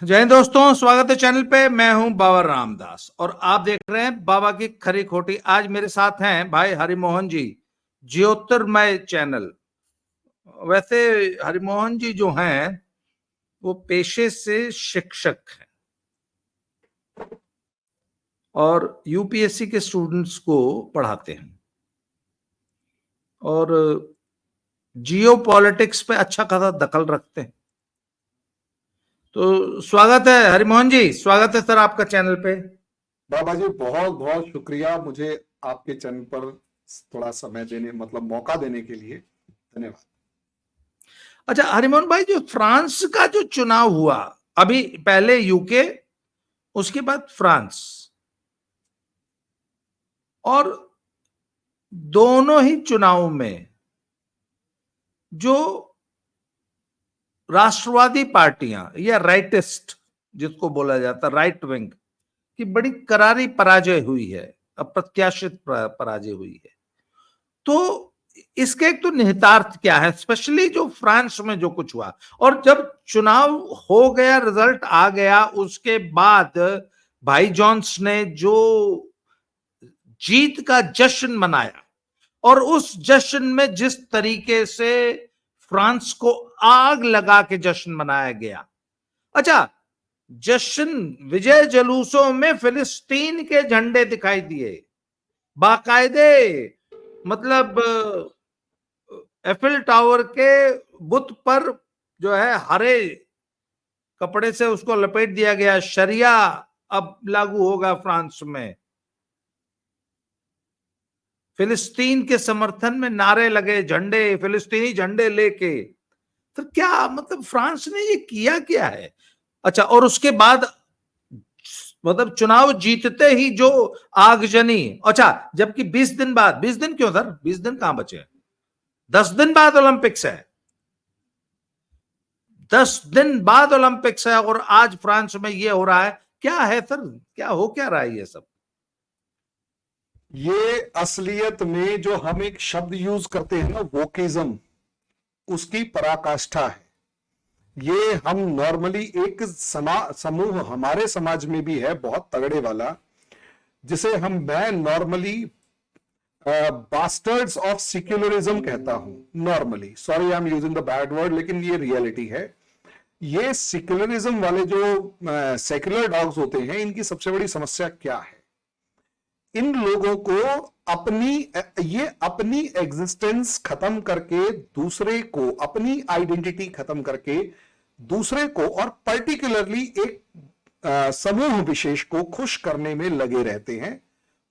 जय हिंद दोस्तों, स्वागत है चैनल पे। मैं हूं बाबा रामदास और आप देख रहे हैं बाबा की खरी खोटी। आज मेरे साथ हैं भाई हरिमोहन जी, ज्योतिर्मय चैनल। वैसे हरिमोहन जी जो हैं वो पेशे से शिक्षक हैं और यूपीएससी के स्टूडेंट्स को पढ़ाते हैं और जियो पॉलिटिक्स पे अच्छा खासा दखल रखते हैं। तो स्वागत है हरिमोहन जी, स्वागत है सर आपका चैनल पे। बाबा जी, बहुत बहुत शुक्रिया मुझे आपके चैनल पर थोड़ा समय देने मतलब मौका देने के लिए धन्यवाद। अच्छा हरिमोहन भाई, जो फ्रांस का जो चुनाव हुआ अभी, पहले यूके उसके बाद फ्रांस, और दोनों ही चुनाव में जो राष्ट्रवादी पार्टियां या राइटिस्ट जिसको बोला जाता राइट विंग की बड़ी करारी पराजय हुई है, अप्रत्याशित पराजय हुई है। तो इसके एक तो निहितार्थ क्या है, स्पेशली जो फ्रांस में जो कुछ हुआ, और जब चुनाव हो गया, रिजल्ट आ गया, उसके बाद भाई जॉन्स ने जो जीत का जश्न मनाया और उस जश्न में जिस तरीके से फ्रांस को आग लगा के जश्न मनाया गया। अच्छा, जश्न विजय जुलूसों में फिलिस्तीन के झंडे दिखाई दिए बाकायदे, मतलब एफिल टावर के बुत पर जो है हरे कपड़े से उसको लपेट दिया गया। शरिया अब लागू होगा फ्रांस में। फिलिस्तीन के समर्थन में नारे लगे, झंडे, फिलिस्तीनी झंडे लेके। तो क्या मतलब फ्रांस ने ये किया क्या है? अच्छा, और उसके बाद मतलब चुनाव जीतते ही जो आगजनी। अच्छा, जबकि 20 दिन बाद, 20 दिन क्यों सर, 20 दिन कहां बचे, 10 दिन बाद ओलंपिक्स है, 10 दिन बाद ओलंपिक्स है, और आज फ्रांस में ये हो रहा है। क्या है सर, क्या हो क्या रहा है ये सब? ये असलियत में जो हम एक शब्द यूज करते हैं ना, वोकिज्म, उसकी पराकाष्ठा है। ये हम नॉर्मली एक समूह हमारे समाज में भी है बहुत तगड़े वाला, जिसे मैं नॉर्मली बास्टर्ड्स ऑफ सेक्युलरिज्म कहता हूं। Normally, sorry I am using the bad word, लेकिन ये रियलिटी है। ये सेक्युलरिज्म वाले जो सेक्युलर डॉग्स होते हैं, इनकी सबसे बड़ी समस्या क्या है? इन लोगों को अपनी एग्जिस्टेंस खत्म करके दूसरे को, अपनी आइडेंटिटी खत्म करके दूसरे को, और पर्टिकुलरली एक समूह विशेष को खुश करने में लगे रहते हैं।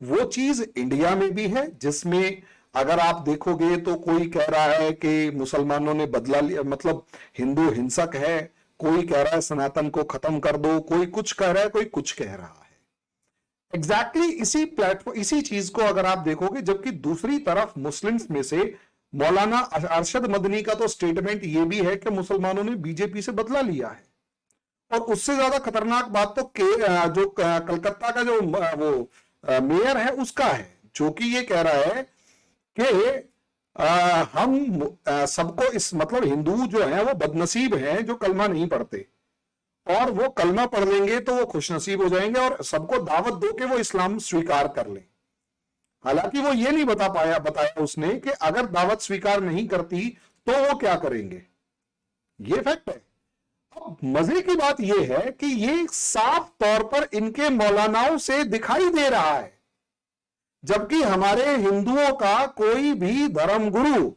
वो चीज इंडिया में भी है, जिसमें अगर आप देखोगे तो कोई कह रहा है कि मुसलमानों ने बदला लिया, मतलब हिंदू हिंसक है, कोई कह रहा है सनातन को खत्म कर दो, कोई कुछ कह रहा है, कोई कुछ कह रहा है। एग्जैक्टली इसी प्लेटफॉर्म, इसी चीज को अगर आप देखोगे, जबकि दूसरी तरफ मुस्लिम्स में से मौलाना अरशद मदनी का तो स्टेटमेंट ये भी है कि मुसलमानों ने बीजेपी से बदला लिया है। और उससे ज्यादा खतरनाक बात तो जो कलकत्ता का जो वो मेयर है उसका है, जो कि ये कह रहा है कि हम सबको इस मतलब हिंदू जो है वो बदनसीब हैं जो कलमा नहीं पढ़ते, और वो कलमा पढ़ लेंगे तो वो खुशनसीब हो जाएंगे, और सबको दावत दो कि वो इस्लाम स्वीकार कर ले। हालांकि वो ये नहीं बताया उसने कि अगर दावत स्वीकार नहीं करती तो वो क्या करेंगे। ये फैक्ट है। अब मजे की बात यह है कि ये साफ तौर पर इनके मौलानाओं से दिखाई दे रहा है, जबकि हमारे हिंदुओं का कोई भी धर्मगुरु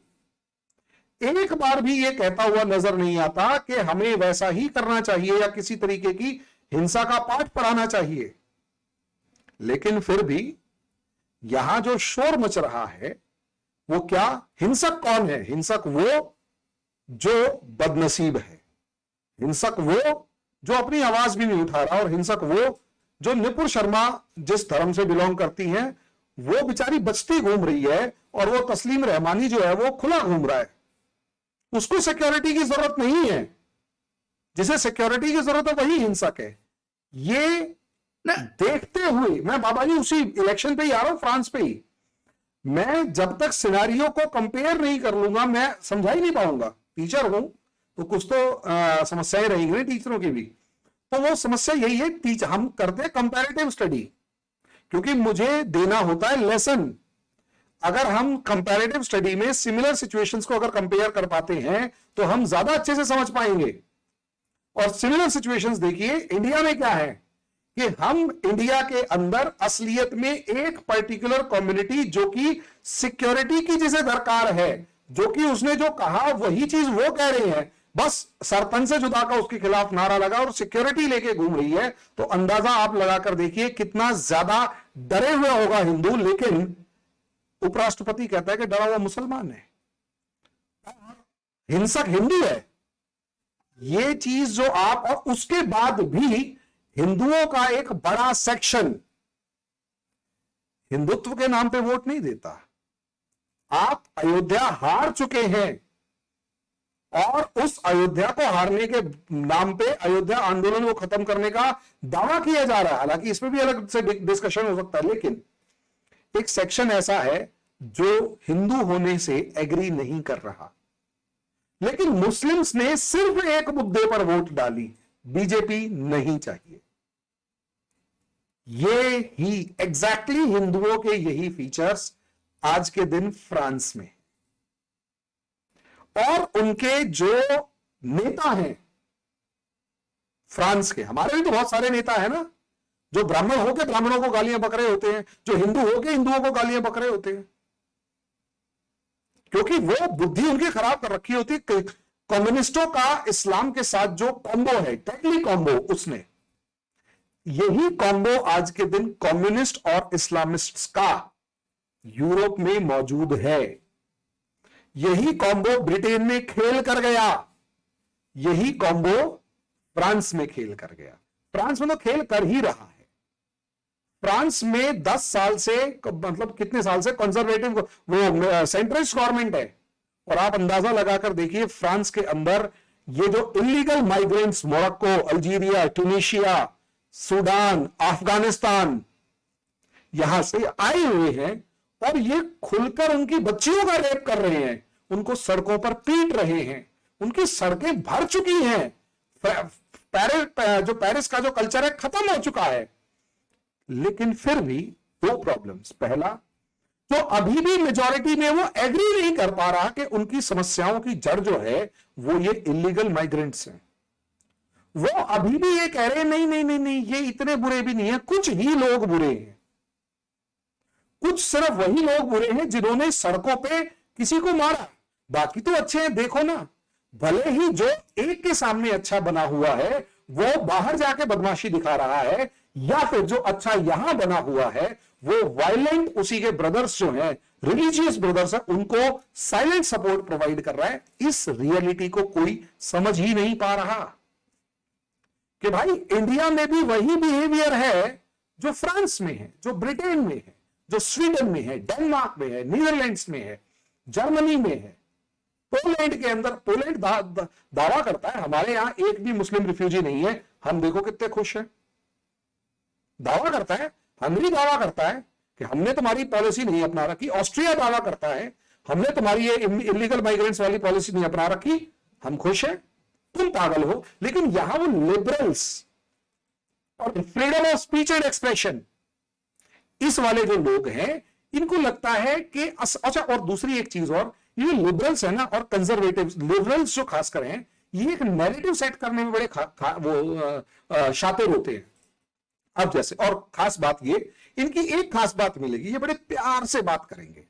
एक बार भी ये कहता हुआ नजर नहीं आता कि हमें वैसा ही करना चाहिए या किसी तरीके की हिंसा का पाठ पढ़ाना चाहिए। लेकिन फिर भी यहां जो शोर मच रहा है वो क्या, हिंसक कौन है? हिंसक वो जो बदनसीब है, हिंसक वो जो अपनी आवाज भी नहीं उठा रहा, और हिंसक वो जो निपुर शर्मा जिस धर्म से बिलोंग करती है वो बेचारी बचती घूम रही है, और वो तस्लीम रहमानी जो है वो खुला घूम रहा है। उसको सिक्योरिटी की जरूरत नहीं है, जिसे सिक्योरिटी की जरूरत है वही हिंसक है। ये देखते हुए मैं बाबा जी उसी इलेक्शन पे ही आ रहा हूं, फ्रांस पे ही। मैं जब तक सिनारियो को कंपेयर नहीं कर लूंगा मैं समझा ही नहीं पाऊंगा। टीचर हूं तो कुछ तो समस्याएं रहेंगी टीचरों की भी। तो वो समस्या यही है, टीच हम करते हैं कंपैरेटिव स्टडी, क्योंकि मुझे देना होता है लेसन। अगर हम कंपैरेटिव स्टडी में सिमिलर सिचुएशंस को अगर कंपेयर कर पाते हैं तो हम ज्यादा अच्छे से समझ पाएंगे। और सिमिलर सिचुएशंस देखिए इंडिया में क्या है कि हम इंडिया के अंदर असलियत में एक पर्टिकुलर कम्युनिटी जो कि सिक्योरिटी की जिसे दरकार है, जो कि उसने जो कहा वही चीज वो कह रही है, बस सरपंच से जुदा का उसके खिलाफ नारा लगा और सिक्योरिटी लेके घूम रही है, तो अंदाजा आप लगाकर देखिए कितना ज्यादा डरे हुए होगा हिंदू। लेकिन उपराष्ट्रपति कहता है कि डरा हुआ मुसलमान है, हिंसक हिंदू है। ये चीज जो आप, और उसके बाद भी हिंदुओं का एक बड़ा सेक्शन हिंदुत्व के नाम पे वोट नहीं देता। आप अयोध्या हार चुके हैं और उस अयोध्या को हारने के नाम पे अयोध्या आंदोलन को खत्म करने का दावा किया जा रहा है। हालांकि इसमें भी अलग से डिस्कशन हो सकता है, लेकिन एक सेक्शन ऐसा है जो हिंदू होने से एग्री नहीं कर रहा। लेकिन मुस्लिम्स ने सिर्फ एक मुद्दे पर वोट डाली, बीजेपी नहीं चाहिए। ये ही एग्जैक्टली हिंदुओं के यही फीचर्स आज के दिन फ्रांस में, और उनके जो नेता हैं फ्रांस के, हमारे भी तो बहुत सारे नेता हैं ना, जो ब्राह्मण होके ब्राह्मणों को गालियां बक रहे होते हैं, जो हिंदू होके हिंदुओं को गालियां बक रहे होते हैं, क्योंकि वो बुद्धि उनकी खराब कर रखी होती है। कम्युनिस्टों का इस्लाम के साथ जो कॉम्बो है, टेक्ली कॉम्बो, उसने यही कॉम्बो आज के दिन कम्युनिस्ट और इस्लामिस्ट्स का यूरोप में मौजूद है। यही कॉम्बो ब्रिटेन में खेल कर गया, यही कॉम्बो फ्रांस में खेल कर गया। फ्रांस में तो खेल कर ही रहा है। फ्रांस में 10 साल से, मतलब कितने साल से कंजर्वेटिव वो सेंट्रिस्ट गवर्नमेंट है, और आप अंदाजा लगाकर देखिए फ्रांस के अंदर ये जो illegal migrants Morocco, Algeria, Tunisia, Sudan, Afghanistan, यहां से आए हुए हैं और ये खुलकर उनकी बच्चियों का रेप कर रहे हैं, उनको सड़कों पर पीट रहे हैं, उनकी सड़कें भर चुकी हैं। पेरिस का जो कल्चर है खत्म हो चुका है। लेकिन फिर भी दो प्रॉब्लम्स। पहला, तो अभी भी मेजॉरिटी में वो एग्री नहीं कर पा रहा कि उनकी समस्याओं की जड़ जो है वो ये इलीगल माइग्रेंट्स हैं। वो अभी भी ये कह रहे हैं नहीं नहीं नहीं नहीं, ये इतने बुरे भी नहीं है, कुछ ही लोग बुरे हैं, कुछ सिर्फ वही लोग बुरे हैं जिन्होंने सड़कों पे किसी को मारा, बाकी तो अच्छे हैं। देखो ना, भले ही जो एक के सामने अच्छा बना हुआ है वो बाहर जाके बदमाशी दिखा रहा है, या फिर जो अच्छा यहां बना हुआ है वो वायलेंट उसी के ब्रदर्स जो हैं, रिलीजियस ब्रदर्स हैं, उनको साइलेंट सपोर्ट प्रोवाइड कर रहा है। इस रियलिटी को कोई समझ ही नहीं पा रहा कि भाई इंडिया में भी वही बिहेवियर है जो फ्रांस में है, जो ब्रिटेन में है, जो स्वीडन में है, डेनमार्क में है, नीदरलैंड्स में है, जर्मनी में है, पोलैंड के अंदर। पोलैंड दावा करता है हमारे यहां एक भी मुस्लिम रिफ्यूजी नहीं है, हम देखो कितने खुश हैं। दावा करता है, हंगरी दावा करता है कि हमने तुम्हारी पॉलिसी नहीं अपना रखी। ऑस्ट्रिया दावा करता है हमने तुम्हारी ये इलीगल माइग्रेंट्स वाली पॉलिसी नहीं अपना रखी, हम खुश हैं। तुम पागल हो। लेकिन यहां वो लिबरल्स और freedom of speech and expression, इस वाले जो लोग हैं, इनको लगता है कि अच्छा। और दूसरी एक चीज और, ये लिबरल्स है ना और कंजर्वेटिव, लिबरल्स जो खासकर हैं, ये एक नैरेटिव सेट करने में बड़े शातिर होते हैं। अब जैसे, और खास बात ये, इनकी एक खास बात मिलेगी, ये बड़े प्यार से बात करेंगे,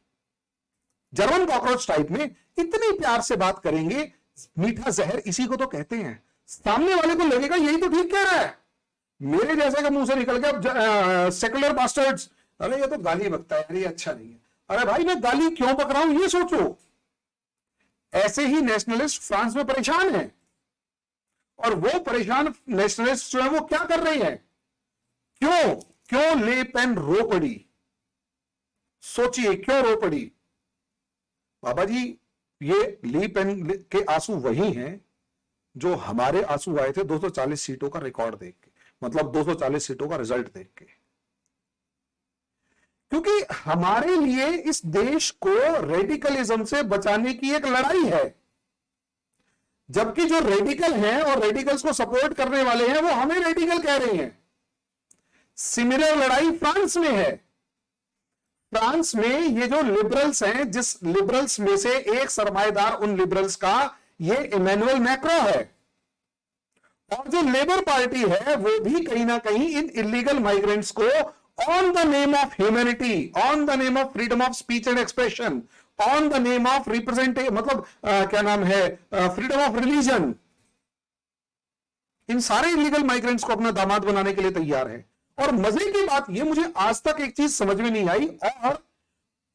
जर्मन कॉकरोच टाइप में इतनी प्यार से बात करेंगे। मीठा जहर इसी को तो कहते हैं। सामने वाले को लगेगा यही तो ठीक कह रहा है, मेरे जैसे का मुंह से निकल गया सेकुलर बास्टर्ड्स, अरे ये तो गाली बकता है, ये अच्छा नहीं है। अरे भाई मैं गाली क्यों बक रहा हूं ये सोचो। ऐसे ही नेशनलिस्ट फ्रांस में परेशान हैं, और वो परेशान नेशनलिस्ट जो है वो क्या कर रहे हैं, क्यों ले पेन रो पड़ी। सोचिए क्यों रो पड़ी। बाबा जी, ये ली पेन के आंसू वही हैं जो हमारे आंसू आए थे 240 सीटों का रिकॉर्ड देख के, मतलब 240 सीटों का रिजल्ट देख के। क्योंकि हमारे लिए इस देश को रेडिकलिज्म से बचाने की एक लड़ाई है। जबकि जो रेडिकल हैं और रेडिकल्स को सपोर्ट करने वाले हैं वो हमें रेडिकल कह रहे हैं। सिमिलर लड़ाई फ्रांस में है। फ्रांस में ये जो लिबरल्स हैं, जिस लिबरल्स में से एक सरमाएदार उन लिबरल्स का ये इमैनुअल मैक्रो है, और जो लेबर पार्टी है वो भी कहीं ना कहीं इन इलीगल माइग्रेंट्स को on the name of humanity, on the name of freedom of speech and expression, on the name of रिप्रेजेंटे मतलब क्या नाम है, फ्रीडम ऑफ रिलीजन, इन सारे इलीगल माइग्रेंट्स को अपना दामाद बनाने के लिए तैयार है। और मजे की बात ये, मुझे आज तक एक चीज समझ में नहीं आई, और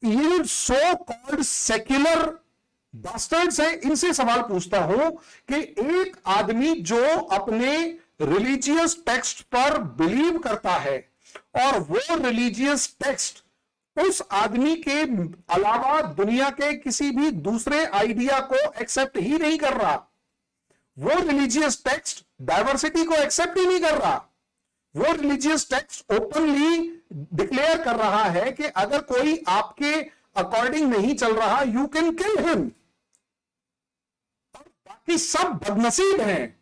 ये सो कॉल्ड सेक्युलर बास्टर्ड्स हैं, इनसे सवाल पूछता हूं कि एक आदमी जो अपने रिलीजियस टेक्स्ट पर बिलीव करता है और वो रिलीजियस टेक्स्ट उस आदमी के अलावा दुनिया के किसी भी दूसरे आइडिया को एक्सेप्ट ही नहीं कर रहा, वो रिलीजियस टेक्स्ट डाइवर्सिटी को एक्सेप्ट ही नहीं कर रहा, वो रिलीजियस टेक्स्ट ओपनली डिक्लेयर कर रहा है कि अगर कोई आपके अकॉर्डिंग नहीं चल रहा, यू कैन किल हिम, और बाकी सब बदनसीब हैं।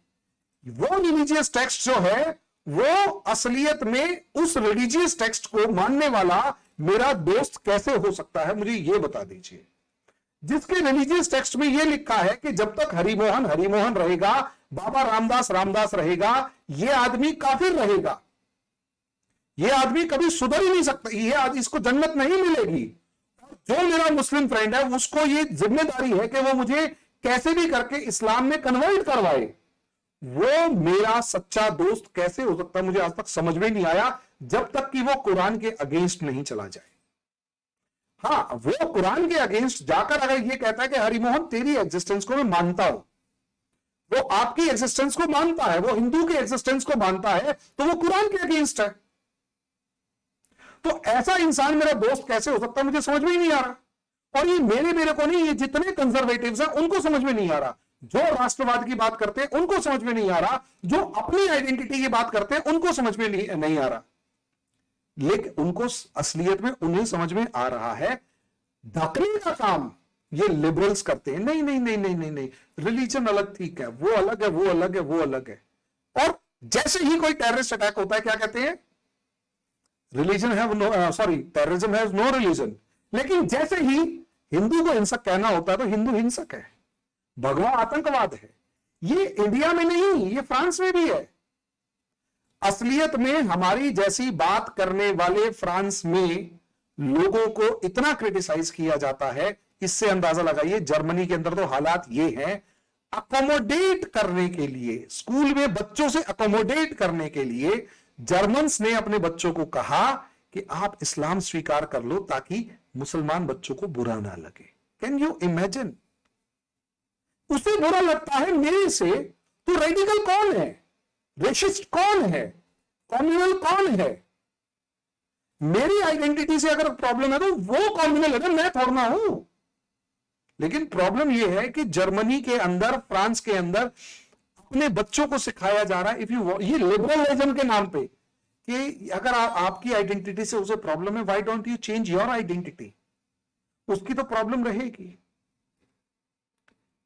वो रिलीजियस टेक्स्ट जो है वो असलियत में उस रिलीजियस टेक्स्ट को मानने वाला मेरा दोस्त कैसे हो सकता है, मुझे यह बता दीजिए। जिसके रिलीजियस टेक्स्ट में यह लिखा है कि जब तक हरिमोहन हरिमोहन रहेगा, बाबा रामदास रामदास रहेगा, यह आदमी काफिर रहेगा, यह आदमी कभी सुधर ही नहीं सकता, यह आज इसको जन्नत नहीं मिलेगी। जो मेरा मुस्लिम फ्रेंड है उसको यह जिम्मेदारी है कि वो मुझे कैसे भी करके इस्लाम में कन्वर्ट करवाए। वो मेरा सच्चा दोस्त कैसे हो सकता है, मुझे आज तक समझ में नहीं आया, जब तक कि वो कुरान के अगेंस्ट नहीं चला जाए। हां, वो कुरान के अगेंस्ट जाकर अगर ये कहता है कि हरिमोहन तेरी एग्जिस्टेंस को मैं मानता हूं, वो आपकी एग्जिस्टेंस को मानता है, वो हिंदू के एग्जिस्टेंस को मानता है, तो वो कुरान के अगेंस्ट है। तो ऐसा इंसान मेरा दोस्त कैसे हो सकता है, मुझे समझ में ही नहीं आ रहा। और ये मेरे को नहीं, ये जितने कंजर्वेटिव्स हैं उनको समझ में नहीं आ रहा, जो राष्ट्रवाद की बात करते हैं उनको समझ में नहीं आ रहा, जो अपनी आइडेंटिटी की बात करते हैं उनको समझ में नहीं आ रहा, लेकिन उनको असलियत में उन्हें समझ में आ रहा है। ढकने का काम ये लिबरल्स करते हैं, नहीं नहीं नहीं नहीं नहीं नहीं, रिलीजन अलग ठीक है, वो अलग है, वो अलग है, वो अलग है। और जैसे ही कोई टेररिस्ट अटैक होता है क्या कहते हैं, religion have no, sorry terrorism has no religion. लेकिन जैसे ही हिंदू को हिंसक कहना होता है तो हिंदू हिंसक है, भगवा आतंकवाद है। ये इंडिया में नहीं, ये फ्रांस में भी है। असलियत में हमारी जैसी बात करने वाले फ्रांस में लोगों को इतना क्रिटिसाइज किया जाता है, इससे अंदाजा लगाइए जर्मनी के अंदर तो हालात ये हैं। अकोमोडेट करने के लिए, स्कूल में बच्चों से अकोमोडेट करने के लिए जर्मन्स ने अपने बच्चों को कहा कि आप इस्लाम स्वीकार कर लो ताकि मुसलमान बच्चों को बुरा ना लगे। Can you imagine? उसे बुरा लगता है मेरे से, तो रेडिकल कौन है, रेसिस्ट कौन है, कम्युनल कौन है? मेरी आइडेंटिटी से अगर प्रॉब्लम है तो वो कम्युनल है, मैं थोड़ा ना हूं। लेकिन प्रॉब्लम यह है कि जर्मनी के अंदर, फ्रांस के अंदर अपने बच्चों को सिखाया जा रहा है, इफ यू, ये लिबरलिज्म के नाम पे, कि अगर आपकी आइडेंटिटी से उसे प्रॉब्लम है, why don't you change your identity? उसकी तो प्रॉब्लम रहेगी।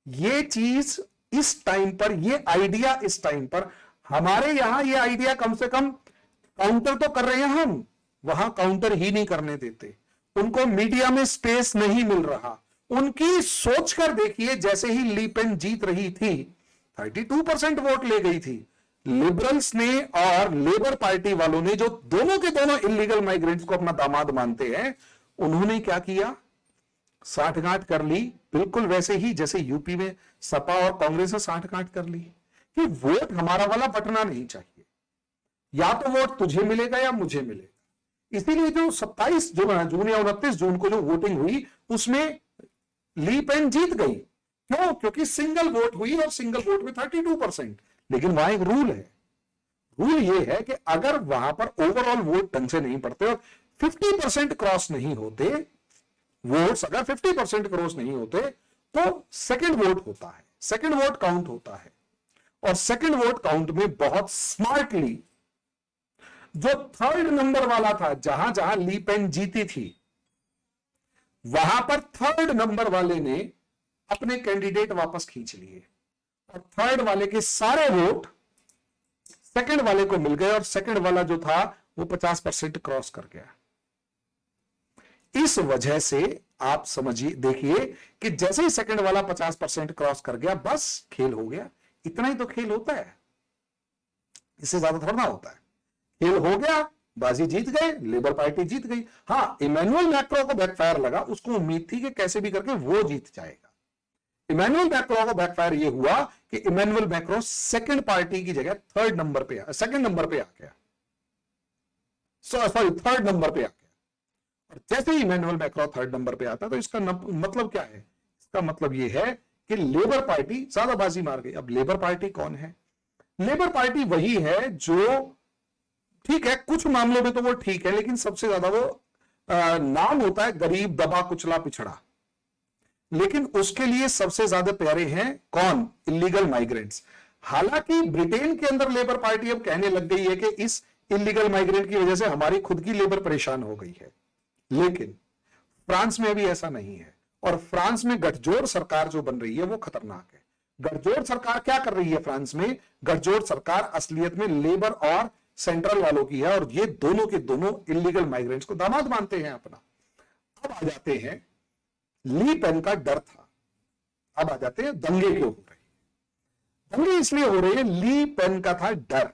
ये चीज इस टाइम पर, ये आइडिया इस टाइम पर, हमारे यहां ये आइडिया कम से कम काउंटर तो कर रहे हैं हम, वहां काउंटर ही नहीं करने देते, उनको मीडिया में स्पेस नहीं मिल रहा। उनकी सोच कर देखिए, जैसे ही ली पेन जीत रही थी, 32% वोट ले गई थी, लिबरल्स ने और लेबर पार्टी वालों ने, जो दोनों के दोनों इलीगल माइग्रेंट्स को अपना दामाद मानते हैं, उन्होंने क्या किया, साठगांठ कर ली, बिल्कुल वैसे ही जैसे यूपी में सपा और कांग्रेस ने साठगांठ कर ली कि वोट हमारा वाला बटना नहीं चाहिए, या तो वोट तुझे मिलेगा या मुझे मिलेगा। इसीलिए जो 27 जून या 29 जून को जो वोटिंग हुई उसमें ली पेन जीत गई। क्यों? क्योंकि सिंगल वोट हुई और सिंगल वोट में 32%। लेकिन वहां एक रूल है, रूल ये है कि अगर वहां पर ओवरऑल वोट ढंग से नहीं पड़ते और 50% क्रॉस नहीं होते, वोट्स अगर 50% क्रॉस नहीं होते तो सेकंड वोट होता है, सेकंड वोट काउंट होता है। और सेकंड वोट काउंट में बहुत स्मार्टली जो थर्ड नंबर वाला था, जहां जहां ली पेन जीती थी, वहां पर थर्ड नंबर वाले ने अपने कैंडिडेट वापस खींच लिए और थर्ड वाले के सारे वोट सेकंड वाले को मिल गए और सेकंड वाला जो था वो 50% क्रॉस कर गया। इस वजह से आप समझिए, देखिए कि जैसे ही सेकंड वाला 50% क्रॉस कर गया, बस खेल हो गया। इतना ही तो खेल होता है, इससे ज्यादा थोड़ा ना होता है। खेल हो गया, बाजी जीत गए, लेबर पार्टी जीत गई। हाँ, इमैनुअल मैक्रो को बैकफायर लगा, उसको उम्मीद थी कि कैसे भी करके वो जीत जाएगा। इमैनुअल मैक्रो को बैकफायर ये हुआ कि इमैनुअल मैक्रो सेकंड पार्टी की जगह सेकंड नंबर पे आ गया, सॉरी थर्ड नंबर पे आ गया। और जैसे ही इमैनुअल मैक्रो थर्ड नंबर पे आता, तो इसका मतलब क्या है? इसका मतलब ये है कि लेबर पार्टी ज्यादा बाजी मार गई। अब लेबर पार्टी कौन है? लेबर पार्टी वही है जो, ठीक है कुछ मामलों में तो वो ठीक है, लेकिन सबसे ज्यादा वो नाम होता है गरीब, दबा, कुचला, पिछड़ा। लेकिन उसके लिए सबसे ज्यादा प्यारे हैं कौन? Illegal migrants. हालांकि ब्रिटेन के अंदर लेबर पार्टी अब कहने लग गई है कि इस इलीगल माइग्रेंट की वजह से हमारी खुद की लेबर परेशान हो गई है, लेकिन फ्रांस में अभी ऐसा नहीं है। और फ्रांस में गठजोड़ सरकार जो बन रही है वो खतरनाक है। गठजोड़ सरकार क्या कर रही है फ्रांस में? गठजोड़ सरकार असलियत में लेबर और सेंट्रल वालों की है, और ये दोनों के दोनों इलीगल माइग्रेंट्स को दामाद मानते हैं अपना। अब आ जाते हैं, ली पेन का डर था, अब आ जाते हैं दंगे क्यों हो रहे हैं। दंगे इसलिए हो रहे हैं, ली पेन का था डर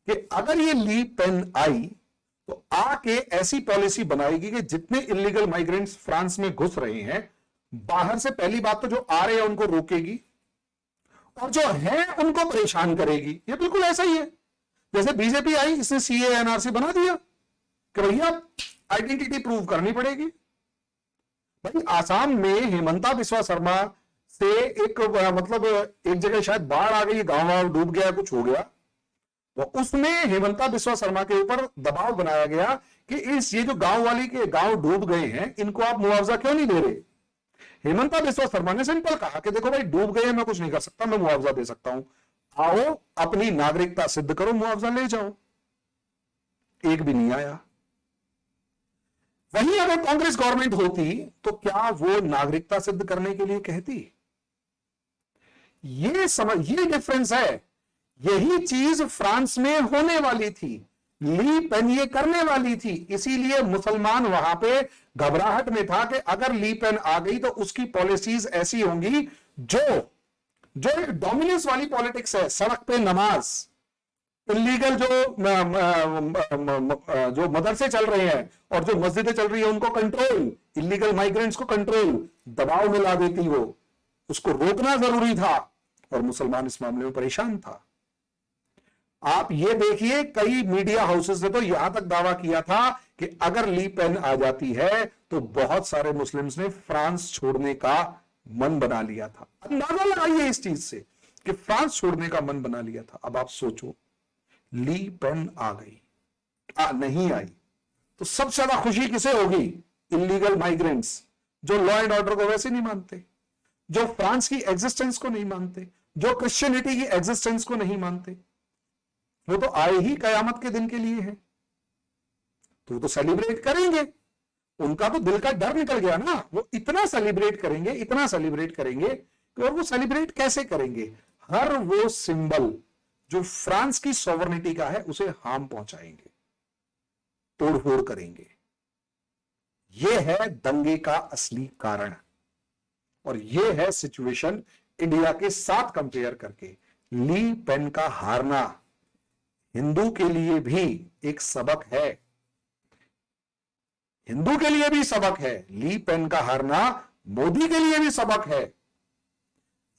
कि अगर ये ली पेन आई तो आके ऐसी पॉलिसी बनाएगी कि जितने इलीगल माइग्रेंट्स फ्रांस में घुस रहे हैं, बाहर से पहली बात तो जो आ रहे हैं उनको रोकेगी, और जो है उनको परेशान करेगी। ये बिल्कुल ऐसा ही है जैसे बीजेपी आई, इसने सीए एनआरसी बना दिया कि भैया आइडेंटिटी प्रूव करनी पड़ेगी। भाई आसाम में हेमंता बिस्वा शर्मा से एक मतलब एक जगह शायद बाढ़ आ गई, गांव डूब गया, कुछ हो गया, तो उसमें हेमंता बिस्वा शर्मा के ऊपर दबाव बनाया गया कि ये जो गांव वाली के गांव डूब गए हैं, इनको आप मुआवजा क्यों नहीं दे रहे? हेमंता बिस्वा शर्मा ने सिंपल कहा कि देखो भाई डूब गए हैं, मैं कुछ नहीं कर सकता, मैं मुआवजा दे सकता हूं, आओ अपनी नागरिकता सिद्ध करो, मुआवजा ले जाओ। एक भी नहीं आया। वहीं अगर कांग्रेस गवर्नमेंट होती तो क्या वो नागरिकता सिद्ध करने के लिए कहती? ये डिफरेंस है। यही चीज फ्रांस में होने वाली थी, ली पेन ये करने वाली थी। इसीलिए मुसलमान वहां पे घबराहट में था कि अगर ली पेन आ गई तो उसकी पॉलिसीज ऐसी होंगी जो डोमिनेंस वाली पॉलिटिक्स है, सड़क पे नमाज, इलीगल जो मदरसे चल रहे हैं और जो मस्जिदें चल रही है उनको कंट्रोल, इलीगल माइग्रेंट्स को कंट्रोल, दबाव में ला देती वो, उसको रोकना जरूरी था, और मुसलमान इस मामले में परेशान था। आप ये देखिए, कई मीडिया हाउसेस ने तो यहां तक दावा किया था कि अगर ली पेन आ जाती है तो बहुत सारे मुस्लिम्स ने फ्रांस छोड़ने का मन बना लिया था। अंदाजा लगाइए इस चीज से कि फ्रांस छोड़ने का मन बना लिया था। अब आप सोचो, ली पेन आ गई, नहीं आई तो सबसे ज्यादा खुशी किसे होगी? इलीगल माइग्रेंट्स, जो लॉ एंड ऑर्डर को वैसे नहीं मानते, जो फ्रांस की एग्जिस्टेंस को नहीं मानते, जो क्रिश्चियनिटी की एग्जिस्टेंस को नहीं मानते। वो तो आए ही कयामत के दिन के लिए है, तो वो तो सेलिब्रेट करेंगे। उनका तो दिल का डर निकल गया ना, वो इतना सेलिब्रेट करेंगे। और वो सेलिब्रेट कैसे करेंगे? हर वो सिंबल जो फ्रांस की सॉवरेनिटी का है उसे हार्म पहुंचाएंगे, तोड़फोड़ करेंगे। ये है दंगे का असली कारण, और ये है सिचुएशन इंडिया के साथ कंपेयर करके। ली पेन का हारना हिंदू के लिए भी एक सबक है, हिंदू के लिए भी सबक है। ली पेन का हारना मोदी के लिए भी सबक है,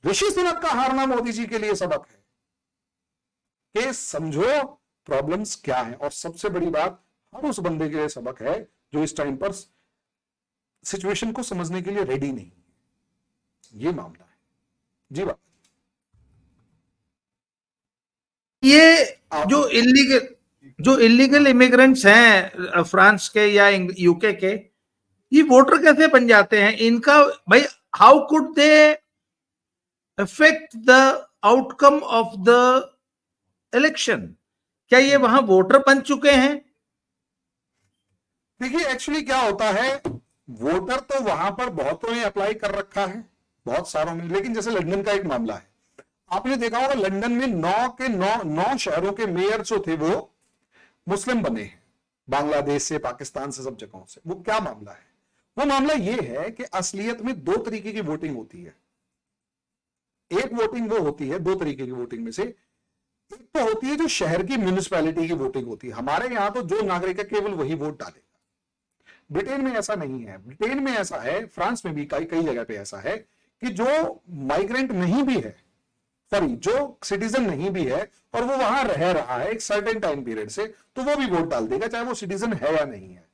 ऋषि सुनक का हारना मोदी जी के लिए सबक है कि समझो प्रॉब्लम्स क्या है। और सबसे बड़ी बात, हर उस बंदे के लिए सबक है जो इस टाइम पर सिचुएशन को समझने के लिए रेडी नहीं है। ये मामला है जी। बात ये जो इलीगल इमिग्रेंट्स हैं फ्रांस के या यूके के, ये वोटर कैसे बन जाते हैं इनका? भाई how could they affect the outcome of the election? क्या ये वहां वोटर बन चुके हैं? देखिए एक्चुअली क्या होता है, वोटर तो वहां पर बहुतों ने अप्लाई कर रखा है, बहुत सारों में, लेकिन जैसे लंदन का एक मामला है, आपने देखा होगा लंदन में 9 शहरों के मेयर जो थे वो मुस्लिम बने हैं, बांग्लादेश से, पाकिस्तान से, सब जगहों से। वो क्या मामला है? वो मामला ये है कि असलियत में 2 तरीके की वोटिंग होती है। एक वोटिंग वो होती है, 2 तरीके की वोटिंग में से एक तो होती है जो शहर की म्यूनिसिपैलिटी की वोटिंग होती है। हमारे यहां तो जो नागरिक है केवल वही वोट डालेगा। ब्रिटेन में ऐसा नहीं है। ब्रिटेन में ऐसा है, फ्रांस में भी कई कई जगह पे ऐसा है कि जो माइग्रेंट नहीं भी है, सॉरी जो सिटीजन नहीं भी है और वो वहां रह रहा है एक सर्टेन टाइम पीरियड से, तो वो भी वोट डाल देगा चाहे वो सिटीजन है या नहीं है।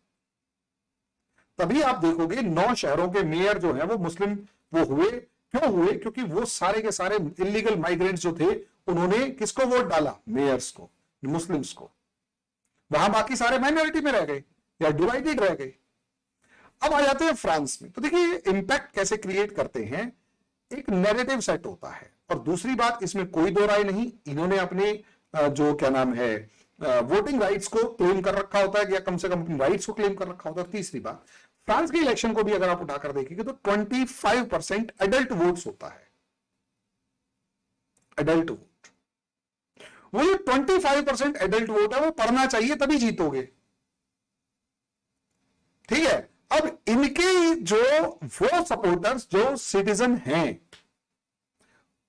तभी आप देखोगे 9 शहरों के मेयर जो है वो मुस्लिम वो हुए। क्यों हुए? क्योंकि वो सारे के सारे इलीगल माइग्रेंट्स जो थे उन्होंने किसको वोट डाला? मेयर्स को, मुस्लिम्स को। वहां बाकी सारे माइनॉरिटी में रह गए या डिवाइडेड रह गए। अब आ जाते हैं फ्रांस में। तो देखिए इंपैक्ट कैसे क्रिएट करते हैं। एक नैरेटिव सेट होता है और दूसरी बात, इसमें कोई दो राय नहीं, इन्होंने अपने जो क्या नाम है वोटिंग राइट्स को क्लेम कर रखा होता है या कम से कम अपनी राइट्स को क्लेम कर रखा होता है। तीसरी बात, फ्रांस के इलेक्शन को भी अगर आप उठाकर देखेंगे तो 25% एडल्ट वोट्स होता है। एडल्ट वोट, वो जो 25% एडल्ट वोट है वो पढ़ना चाहिए तभी जीतोगे, ठीक है। अब इनके जो वो सपोर्टर्स जो सिटीजन हैं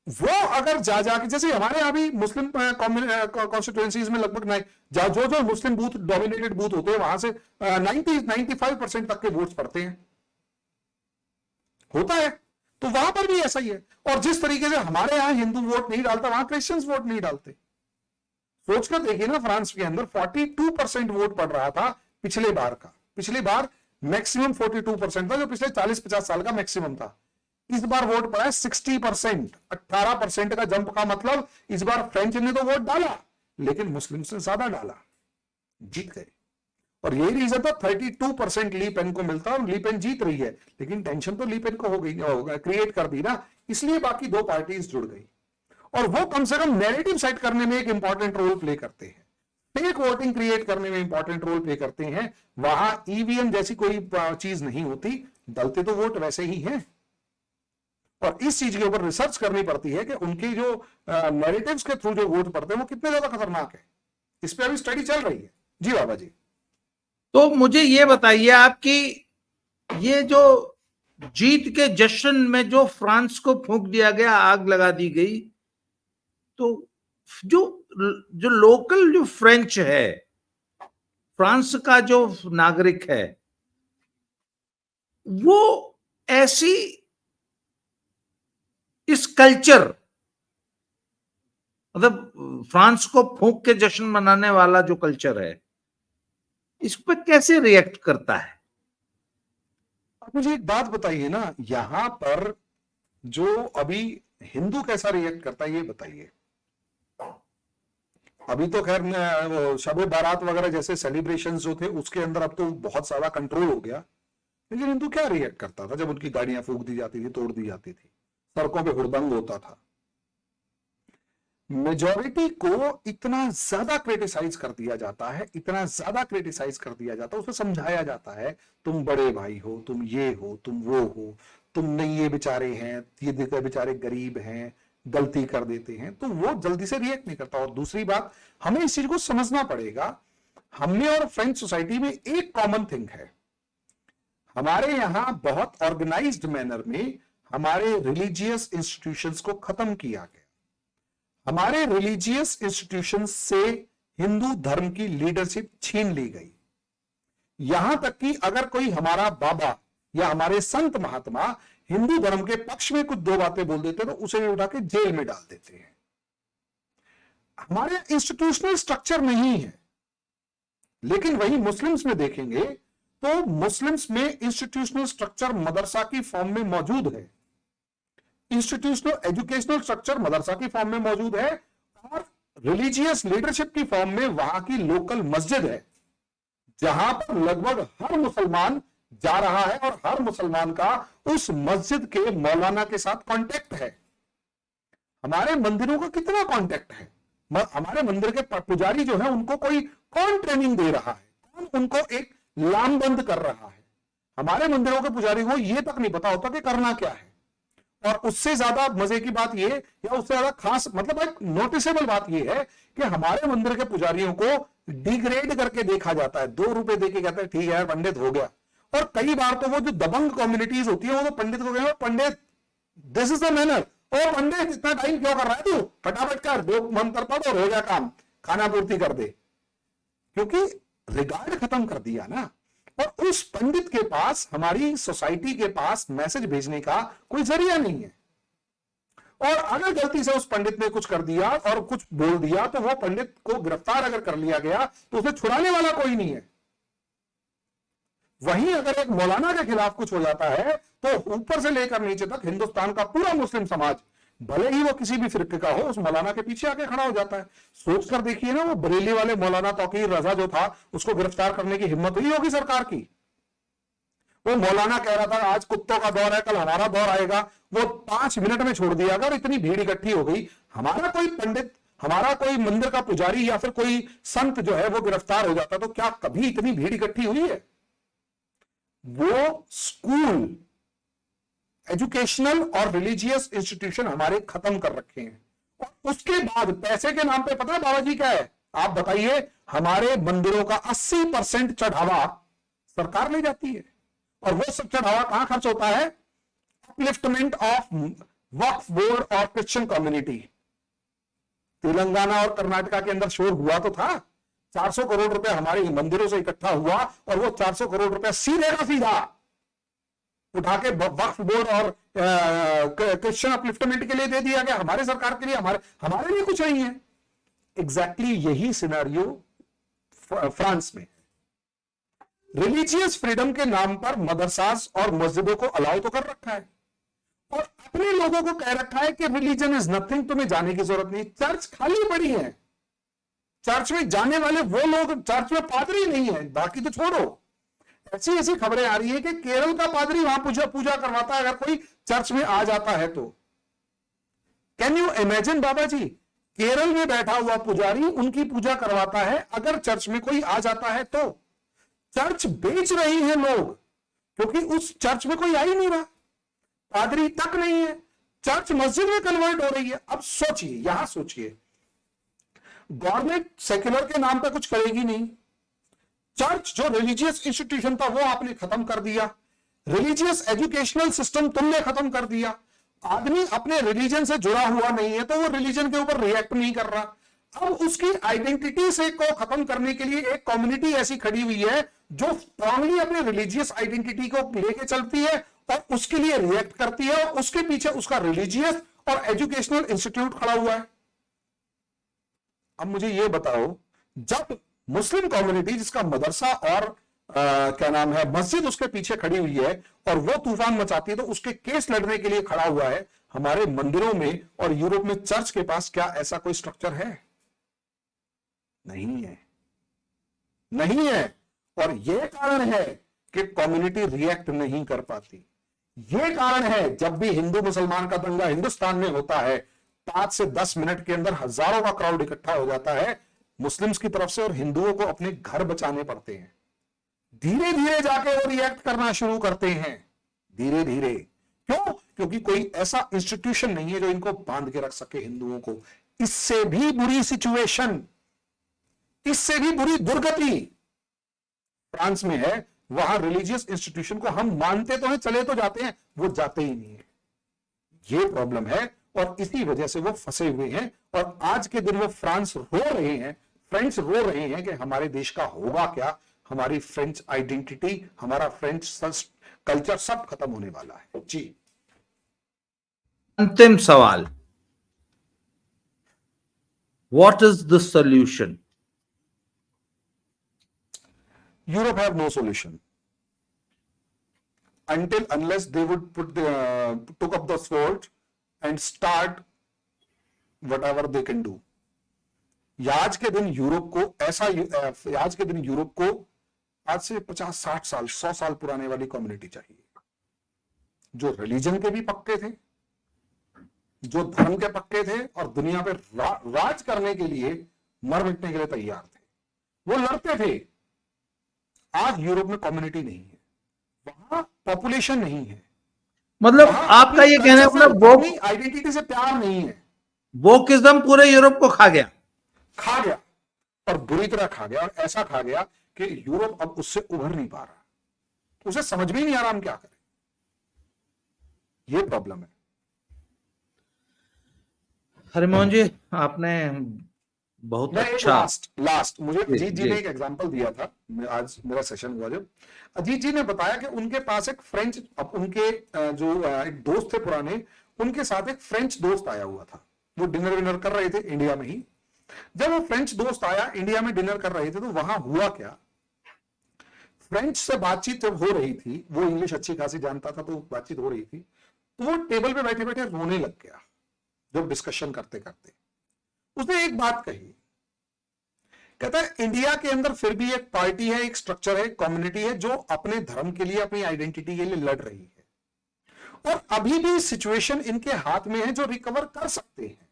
वो अगर जा जाके, जैसे हमारे यहां भी मुस्लिम कॉन्स्टिट्यूएंसीज में लगभग जो जो मुस्लिम बूथ डोमिनेटेड बूथ होते हैं वहां से 95% तक के वोट्स पड़ते हैं, होता है। तो वहां पर भी ऐसा ही है। और जिस तरीके से हमारे यहां हिंदू वोट नहीं डालता वहां क्रिश्चियंस वोट नहीं डालते। सोचकर देखिए ना, फ्रांस के अंदर 42% वोट पड़ रहा था पिछले बार का। पिछले बार मैक्सिमम 42% था, जो पिछले 40-50 साल का मैक्सिमम था। इस बार वोट पड़ा है 60%, 18% का जंप का मतलब इस बार फ्रेंच ने तो वोट डाला लेकिन मुस्लिम्स ने ज्यादा डाला, जीत गए। और यही रीजन था 32% ली पेन को मिलता और ली पेन जीत रही है, लेकिन टेंशन तो ली पेन को हो गई, क्रिएट कर दी ना, इसलिए बाकी 2 पार्टीज जुड़ गई। और वो कम से कम नैरेटिव सेट करने में एक इंपॉर्टेंट रोल प्ले करते हैं, फेक वोटिंग क्रिएट करने में इंपॉर्टेंट रोल प्ले करते हैं। वहां ईवीएम जैसी कोई चीज नहीं होती, डलते तो वोट वैसे ही हैं। और इस चीज के ऊपर रिसर्च करनी पड़ती है कि उनके जो नैरेटिव्स के थ्रू जो वोट पड़ते हैं वो कितने ज्यादा खतरनाक है। इस पे अभी स्टडी चल रही है। जी बाबा जी। तो मुझे ये बताइए आपकी, ये जो जीत के जश्न में जो फ्रांस को फूंक दिया गया, आग लगा दी गई, तो जो जो लोकल जो फ्रेंच है, फ्रांस का जो नागरिक है, वो ऐसी इस कल्चर, मतलब फ्रांस को फूंक के जश्न मनाने वाला जो कल्चर है, इस पर कैसे रिएक्ट करता है? आप मुझे एक बात बताइए ना, यहां पर जो अभी हिंदू कैसा रिएक्ट करता है ये बताइए। अभी तो खैर शब बारात वगैरह जैसे सेलिब्रेशंस जो थे उसके अंदर अब तो बहुत सारा कंट्रोल हो गया, लेकिन हिंदू क्या रिएक्ट करता था जब उनकी गाड़ियां फूंक दी जाती थी, तोड़ दी जाती थी, सड़कों पे हुड़दंग होता था। मेजॉरिटी को इतना ज्यादा क्रिटिसाइज कर दिया जाता है, इतना ज्यादा क्रिटिसाइज कर दिया जाता है, उसे समझाया जाता है तुम बड़े भाई हो, तुम ये हो, तुम वो हो, तुम नहीं, ये बेचारे हैं, ये बेचारे गरीब हैं, गलती कर देते हैं, तो वो जल्दी से रिएक्ट नहीं करता। और दूसरी बात, हमें इस चीज को समझना पड़ेगा, हमें और फ्रेंच सोसाइटी में एक कॉमन थिंग है। हमारे यहां बहुत ऑर्गेनाइज्ड मैनर में हमारे रिलीजियस इंस्टीट्यूशंस को खत्म किया गया। हमारे रिलीजियस इंस्टीट्यूशंस से हिंदू धर्म की लीडरशिप छीन ली गई। यहां तक कि अगर कोई हमारा बाबा या हमारे संत महात्मा हिंदू धर्म के पक्ष में कुछ 2 बातें बोल देते तो उसे उठा के जेल में डाल देते हैं। हमारे इंस्टीट्यूशनल स्ट्रक्चर नहीं है। लेकिन वही मुस्लिम्स में देखेंगे तो मुस्लिम्स में इंस्टीट्यूशनल स्ट्रक्चर मदरसा की फॉर्म में मौजूद है, इंस्टीट्यूशनल एजुकेशनल स्ट्रक्चर मदरसा की फॉर्म में मौजूद है, और रिलीजियस लीडरशिप की फॉर्म में वहां की लोकल मस्जिद है, जहां पर लगभग हर मुसलमान जा रहा है और हर मुसलमान का उस मस्जिद के मौलाना के साथ कांटेक्ट है। हमारे मंदिरों का कितना कांटेक्ट है? हमारे मंदिर के पुजारी जो है उनको कौन ट्रेनिंग दे रहा है, कौन उनको एक लामबंद कर रहा है? हमारे मंदिरों के पुजारी को यह तक नहीं पता होता कि करना क्या है। और उससे ज्यादा मजे की बात यह या उससे ज्यादा खास मतलब एक नोटिसेबल बात यह है कि हमारे मंदिर के पुजारियों को डिग्रेड करके देखा जाता है। 2 रुपए देके कहते हैं ठीक है यार पंडित हो गया। और कई बार तो वो जो दबंग कम्युनिटीज होती है वो तो पंडित को कहेंगे पंडित दिस इज द मैनर, ओ पंडित इतना टाइम क्यों कर रहा है तू, फटाफट कर 2 मंत्र पढ़ और हो गया काम, खाना पूर्ति कर दे। क्योंकि रिगार्ड खत्म कर दिया ना। और उस पंडित के पास, हमारी सोसाइटी के पास मैसेज भेजने का कोई जरिया नहीं है। और अगर गलती से उस पंडित ने कुछ कर दिया और कुछ बोल दिया तो वो पंडित को गिरफ्तार अगर कर लिया गया तो उसे छुड़ाने वाला कोई नहीं है। वहीं अगर एक मौलाना के खिलाफ कुछ हो जाता है तो ऊपर से लेकर नीचे तक हिंदुस्तान का पूरा मुस्लिम समाज, भले ही वो किसी भी फिरके का हो, उस मौलाना के पीछे आके खड़ा हो जाता है। सोच कर देखिए ना, वो बरेली वाले मौलाना तौकीर रजा जो था, उसको गिरफ्तार करने की हिम्मत हुई होगी सरकार की। वो मौलाना कह रहा था आज कुत्तों का दौर है, कल हमारा दौर आएगा, वो 5 मिनट में छोड़ दिया। अगर इतनी भीड़ इकट्ठी हो गई, हमारा कोई पंडित, हमारा कोई मंदिर का पुजारी या फिर कोई संत जो है वो गिरफ्तार हो जाता तो क्या कभी इतनी भीड़ इकट्ठी हुई है? वो स्कूल, एजुकेशनल और रिलीजियस इंस्टीट्यूशन हमारे खत्म कर रखे हैं। और उसके बाद पैसे के नाम पे पता है बाबा जी क्या है? आप बताइए। हमारे मंदिरों का 80% चढ़ावा सरकार ले जाती है। और वो सब चढ़ावा कहां खर्च होता है? अपलिफ्टमेंट ऑफ वक्फ बोर्ड और क्रिश्चियन कम्युनिटी। तेलंगाना और कर्नाटका के अंदर शोर हुआ तो था, 400 करोड़ रुपए हमारे मंदिरों से इकट्ठा हुआ और वो 400 करोड़ रुपए सीधे का सीधा उठा के वक्फ बोर्ड और क्रिश्चियन अपलिफ्टमेंट के लिए दे दिया गया। हमारे सरकार के लिए, हमारे लिए कुछ नहीं है। एग्जैक्टली यही सिनेरियो फ्रांस में। रिलीजियस फ्रीडम के नाम पर मदरसास और मस्जिदों को अलाउ तो कर रखा है और अपने लोगों को कह रखा है कि रिलीजन इज नथिंग, तुम्हें जाने की जरूरत नहीं। चर्च खाली पड़ी है, चर्च में जाने वाले वो लोग, चर्च में पादरी नहीं है, बाकी तो छोड़ो। ऐसी ऐसी खबरें आ रही है कि केरल का पादरी वहां पूजा करवाता है अगर कोई चर्च में आ जाता है तो। कैन यू इमेजिन बाबा जी, केरल में बैठा हुआ पुजारी उनकी पूजा करवाता है अगर चर्च में कोई आ जाता है तो। चर्च बेच रही है लोग क्योंकि उस चर्च में कोई आ ही नहीं रहा, पादरी तक नहीं है, चर्च मस्जिद में कन्वर्ट हो रही है। अब सोचिए, यहां सोचिए, गवर्नमेंट सेक्युलर के नाम पर कुछ करेगी नहीं, चर्च जो रिलीजियस इंस्टीट्यूशन था वो आपने खत्म कर दिया, रिलीजियस एजुकेशनल सिस्टम तुमने खत्म कर दिया। आदमी अपने रिलीजन से जुड़ा हुआ नहीं है तो वो रिलीजन के ऊपर रिएक्ट नहीं कर रहा। अब उसकी आइडेंटिटी से को खत्म करने के लिए एक कम्युनिटी ऐसी खड़ी हुई है जो स्ट्रांगली अपने रिलीजियस आइडेंटिटी को लेके चलती है और उसके लिए रिएक्ट करती है और उसके पीछे उसका रिलीजियस और एजुकेशनल इंस्टीट्यूट खड़ा हुआ है। अब मुझे यह बताओ, जब मुस्लिम कम्युनिटी जिसका मदरसा और क्या नाम है मस्जिद उसके पीछे खड़ी हुई है और वो तूफान मचाती है तो उसके केस लड़ने के लिए खड़ा हुआ है, हमारे मंदिरों में और यूरोप में चर्च के पास क्या ऐसा कोई स्ट्रक्चर है? नहीं है, नहीं है। और यह कारण है कि कम्युनिटी रिएक्ट नहीं कर पाती। यह कारण है जब भी हिंदू मुसलमान का दंगा हिंदुस्तान में होता है 5 से 10 मिनट के अंदर हजारों का क्राउड इकट्ठा हो जाता है मुस्लिम्स की तरफ से और हिंदुओं को अपने घर बचाने पड़ते हैं। धीरे धीरे जाके वो रिएक्ट करना शुरू करते हैं, धीरे धीरे। क्यों? क्योंकि कोई ऐसा इंस्टीट्यूशन नहीं है जो इनको बांध के रख सके हिंदुओं को। इससे भी बुरी सिचुएशन, इससे भी बुरी दुर्गति फ्रांस में है। वहां रिलीजियस इंस्टीट्यूशन को हम मानते तो हैं, चले तो जाते हैं, वो जाते ही नहीं है। ये प्रॉब्लम है और इसी वजह से वो फंसे हुए हैं। और आज के दिन वो फ्रांस रो रहे हैं, फ्रेंच रो रहे हैं कि हमारे देश का होगा क्या, हमारी फ्रेंच आइडेंटिटी, हमारा फ्रेंच कल्चर सब खत्म होने वाला है। जी अंतिम सवाल, what is the solution? Europe have no solution unless they would took up the sword and start whatever they can do. आज के दिन यूरोप को ऐसा, आज के दिन यूरोप को आज से 50-60 साल 100 साल पुराने वाली कम्युनिटी चाहिए जो रिलीजन के भी पक्के थे, जो धर्म के पक्के थे और दुनिया पे राज करने के लिए मर मिटने के लिए तैयार थे, वो लड़ते थे। आज यूरोप में कम्युनिटी नहीं है, वहां पॉपुलेशन नहीं है। मतलब आपका ये कहना है मतलब अपनी आइडेंटिटी से प्यार नहीं है। वोकिज्म पूरे यूरोप को खा गया और बुरी तरह खा गया, और ऐसा खा गया कि यूरोप अब उससे उभर नहीं पा रहा, उसे समझ में ही नहीं आ रहा हम क्या करें। ये प्रॉब्लम है। हरिमोहन जी, आपने बहुत अच्छा लास्ट मुझे अजीत जी ने एक एग्जांपल दिया था, आज मेरा सेशन हुआ जब, अजीत जी ने बताया कि उनके पास एक फ्रेंच, अब उनके जो एक दोस्त थे पुराने, उनके साथ एक फ्रेंच दोस्त आया हुआ था, वो डिनर विनर कर रहे थे इंडिया में ही। जब वो फ्रेंच दोस्त आया, इंडिया में डिनर कर रहे थे, तो वहां हुआ क्या, फ्रेंच से बातचीत जब हो रही थी, वो इंग्लिश अच्छी खासी जानता था, तो बातचीत हो रही थी, तो वो टेबल पे बैठे बैठे रोने लग गया जब डिस्कशन करते करते। उसने एक बात कही, कहता है इंडिया के अंदर फिर भी एक पार्टी है, एक स्ट्रक्चर है, कम्युनिटी है जो अपने धर्म के लिए, अपनी आइडेंटिटी के लिए लड़ रही है, और अभी भी सिचुएशन इनके हाथ में है जो रिकवर कर सकते हैं।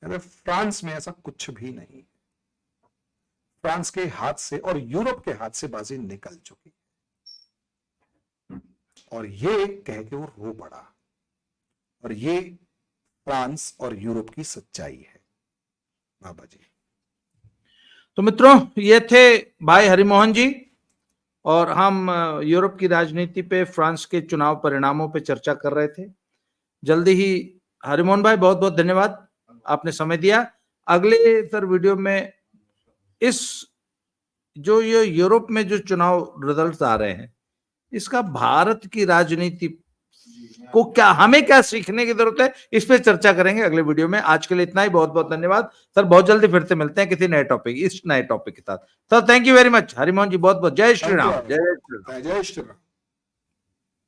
फ्रांस में ऐसा कुछ भी नहीं, फ्रांस के हाथ से और यूरोप के हाथ से बाजी निकल चुकी, और ये कह के वो रो पड़ा, और ये फ्रांस और यूरोप की सच्चाई है बाबा जी। तो मित्रों, ये थे भाई हरिमोहन जी, और हम यूरोप की राजनीति पे, फ्रांस के चुनाव परिणामों पे चर्चा कर रहे थे। जल्दी ही हरिमोहन भाई, बहुत बहुत धन्यवाद, आपने समय दिया। अगले सर वीडियो में इस जो ये यूरोप में जो चुनाव रिजल्ट्स आ रहे हैं, इसका भारत की राजनीति को क्या, हमें क्या सीखने की जरूरत है, इस पे चर्चा करेंगे अगले वीडियो में। आज के लिए इतना ही, बहुत बहुत धन्यवाद सर, बहुत जल्दी फिर से मिलते हैं किसी नए टॉपिक, इस नए टॉपिक के साथ। Sir thank you very much. Harimohan ji बहुत बहुत जय श्री राम। जय श्री राम। जय श्री राम।